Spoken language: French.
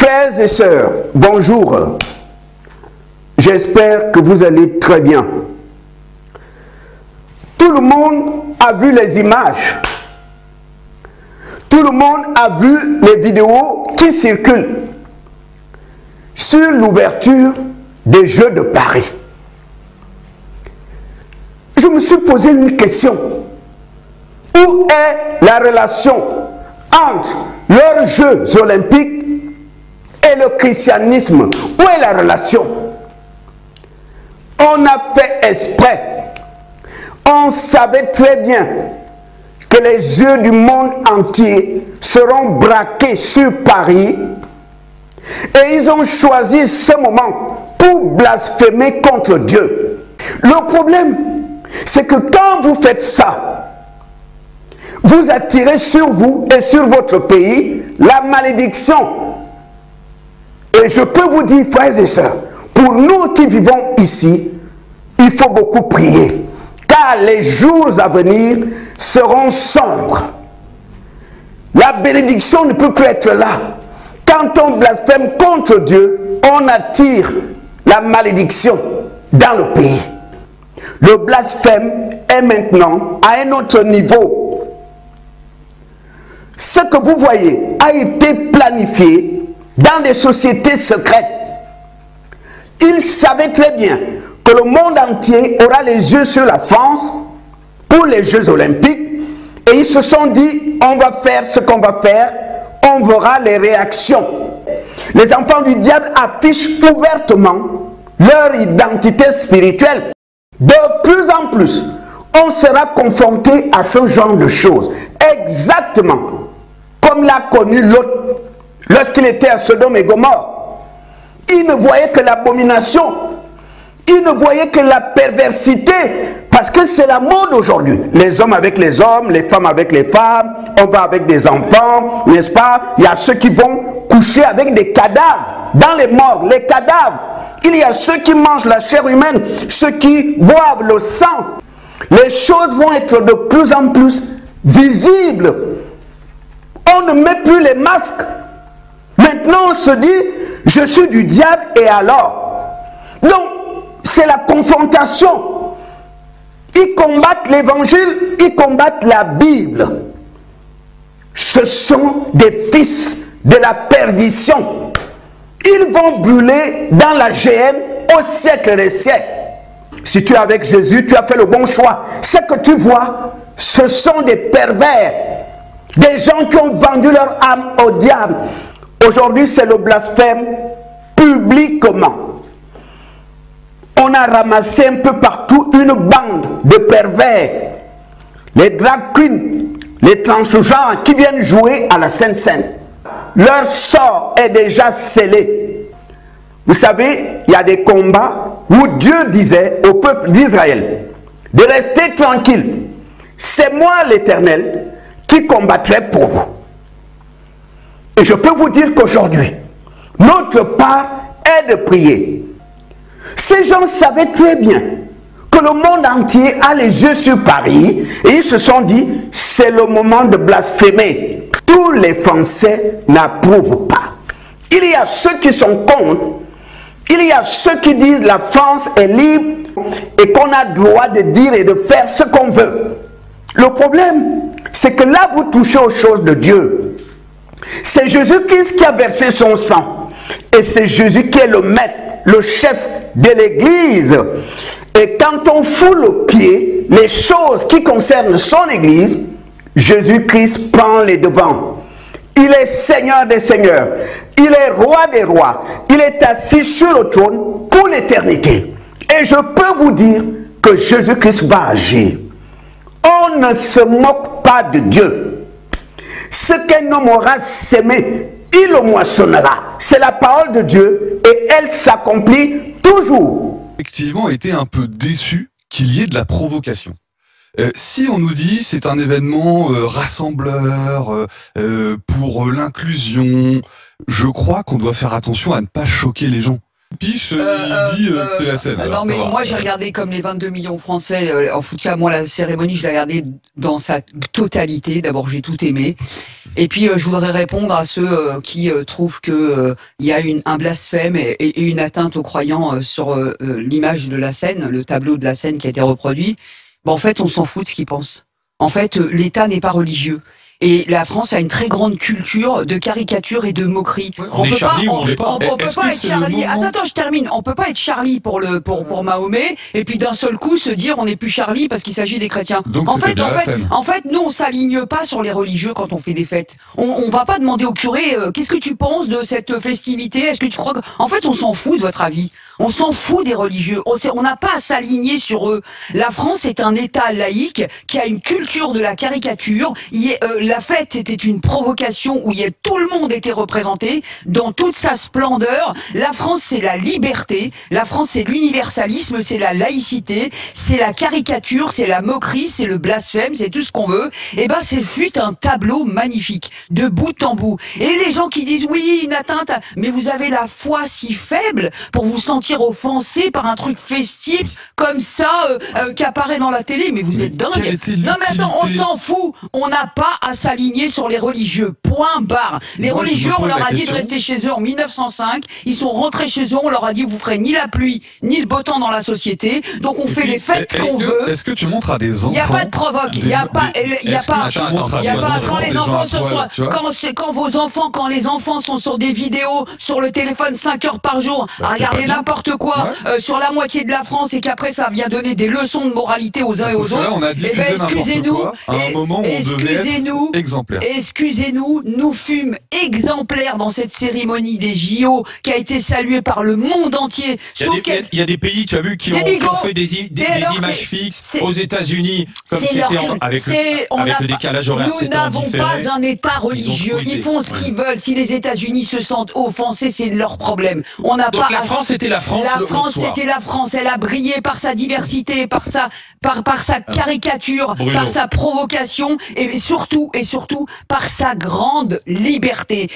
Frères et sœurs, bonjour. J'espère que vous allez très bien. Tout le monde a vu les images. Tout le monde a vu les vidéos qui circulent sur l'ouverture des Jeux de Paris. Je me suis posé une question. Où est la relation entre leurs Jeux olympiques et le christianisme? Où est la relation? On a fait exprès. On savait très bien que les yeux du monde entier seront braqués sur Paris et ils ont choisi ce moment pour blasphémer contre Dieu. Le problème, c'est que quand vous faites ça, vous attirez sur vous et sur votre pays la malédiction. Et je peux vous dire, frères et sœurs, pour nous qui vivons ici, il faut beaucoup prier, car les jours à venir seront sombres. La bénédiction ne peut plus être là. Quand on blasphème contre Dieu, on attire la malédiction dans le pays. Le blasphème est maintenant à un autre niveau. Ce que vous voyez a été planifié dans des sociétés secrètes. Ils savaient très bien que le monde entier aura les yeux sur la France pour les Jeux olympiques et ils se sont dit, on va faire ce qu'on va faire, on verra les réactions. Les enfants du diable affichent ouvertement leur identité spirituelle. De plus en plus, on sera confronté à ce genre de choses. Exactement comme l'a connu Lot lorsqu'il était à Sodome et Gomorrhe. Il ne voyait que l'abomination. Il ne voyait que la perversité. Parce que c'est la mode aujourd'hui. Les hommes avec les hommes, les femmes avec les femmes, on va avec des enfants, n'est-ce pas? Il y a ceux qui vont coucher avec des cadavres dans les morgues, les cadavres. Il y a ceux qui mangent la chair humaine, ceux qui boivent le sang. Les choses vont être de plus en plus visibles. On ne met plus les masques. Maintenant, on se dit, je suis du diable et alors? Donc, c'est la confrontation. Ils combattent l'évangile, ils combattent la Bible. Ce sont des fils de la perdition. Ils vont brûler dans la géhenne au siècle des siècles. Si tu es avec Jésus, tu as fait le bon choix. Ce que tu vois, ce sont des pervers. Des gens qui ont vendu leur âme au diable. Aujourd'hui, c'est le blasphème publiquement. On a ramassé un peu partout une bande de pervers. Les drag queens, les transgenres qui viennent jouer à la Sainte Seine. Leur sort est déjà scellé. Vous savez, il y a des combats où Dieu disait au peuple d'Israël de rester tranquille. C'est moi l'Éternel qui combattrai pour vous. Et je peux vous dire qu'aujourd'hui, notre part est de prier. Ces gens savaient très bien que le monde entier a les yeux sur Paris et ils se sont dit, c'est le moment de blasphémer. Tous les Français n'approuvent pas. Il y a ceux qui sont contre, il y a ceux qui disent la France est libre et qu'on a le droit de dire et de faire ce qu'on veut. Le problème, c'est que là vous touchez aux choses de Dieu. C'est Jésus-Christ qui a versé son sang et c'est Jésus qui est le maître, le chef de l'église. Et quand on fout le pied, les choses qui concernent son église, Jésus-Christ prend les devants. Il est Seigneur des seigneurs, il est roi des rois, il est assis sur le trône pour l'éternité. Et je peux vous dire que Jésus-Christ va agir. On ne se moque pas de Dieu. Ce qu'un homme aura sémé, il le moissonnera. C'est la parole de Dieu et elle s'accomplit toujours. Effectivement, été un peu déçu qu'il y ait de la provocation. Si on nous dit c'est un événement rassembleur pour l'inclusion, je crois qu'on doit faire attention à ne pas choquer les gens. Piche, il dit que c'était la scène. Non, mais moi, j'ai regardé comme les 22 millions de Français. En tout cas, moi, la cérémonie, je l'ai regardée dans sa totalité. D'abord, j'ai tout aimé. Et puis, je voudrais répondre à ceux qui trouvent que il y a un blasphème et une atteinte aux croyants sur l'image de la scène, le tableau de la scène qui a été reproduit. En fait, on s'en fout de ce qu'ils pensent. En fait, l'État n'est pas religieux. Et la France a une très grande culture de caricature et de moquerie. Ouais, on est Charlie ou on l'est pas. On peut pas être Charlie. Attends, je termine. On peut pas être Charlie pour Mahomet et puis d'un seul coup se dire on n'est plus Charlie parce qu'il s'agit des chrétiens. Donc en fait, nous on s'aligne pas sur les religieux quand on fait des fêtes. On va pas demander au curé qu'est-ce que tu penses de cette festivité. Est-ce que tu crois que... En fait, on s'en fout de votre avis. On s'en fout des religieux. On n'a pas à s'aligner sur eux. La France est un État laïque qui a une culture de la caricature. La fête était une provocation où tout le monde était représenté dans toute sa splendeur. La France, c'est la liberté. La France, c'est l'universalisme, c'est la laïcité, c'est la caricature, c'est la moquerie, c'est le blasphème, c'est tout ce qu'on veut. Et ben, c'est fut un tableau magnifique, de bout en bout. Et les gens qui disent oui, une atteinte, mais vous avez la foi si faible pour vous sentir offensé par un truc festif comme ça qui apparaît dans la télé. Mais vous êtes dingue. Non mais attends, on s'en fout. On n'a pas à s'aligner sur les religieux. Point barre. Les religieux, on leur a dit de rester chez eux en 1905. Ils sont rentrés chez eux. On leur a dit vous ferez ni la pluie ni le beau temps dans la société. Donc on fait les fêtes qu'on veut. Est-ce que tu montres à des enfants? Il n'y a pas de provoque. Il n'y a pas. Quand les enfants quand les enfants sont sur des vidéos sur le téléphone 5 heures par jour, à regarder n'importe quoi sur la moitié de la France et qu'après ça vient donner des leçons de moralité aux uns et aux autres. Eh ben excusez-nous. À un moment où on devait être exemplaire. Excusez-nous, nous fûmes exemplaires dans cette cérémonie des JO qui a été saluée par le monde entier. Il y a des pays, tu as vu, qui ont fait des images fixes aux États-Unis, comme c'était avec le décalage horaire. Nous n'avons pas un État religieux. Ils font ce qu'ils veulent. Si les États-Unis se sentent offensés, c'est leur problème. On n'a pas. La France était la France. La France c'était la France. Elle a brillé par sa diversité, par sa caricature, par sa provocation et surtout par sa grande liberté.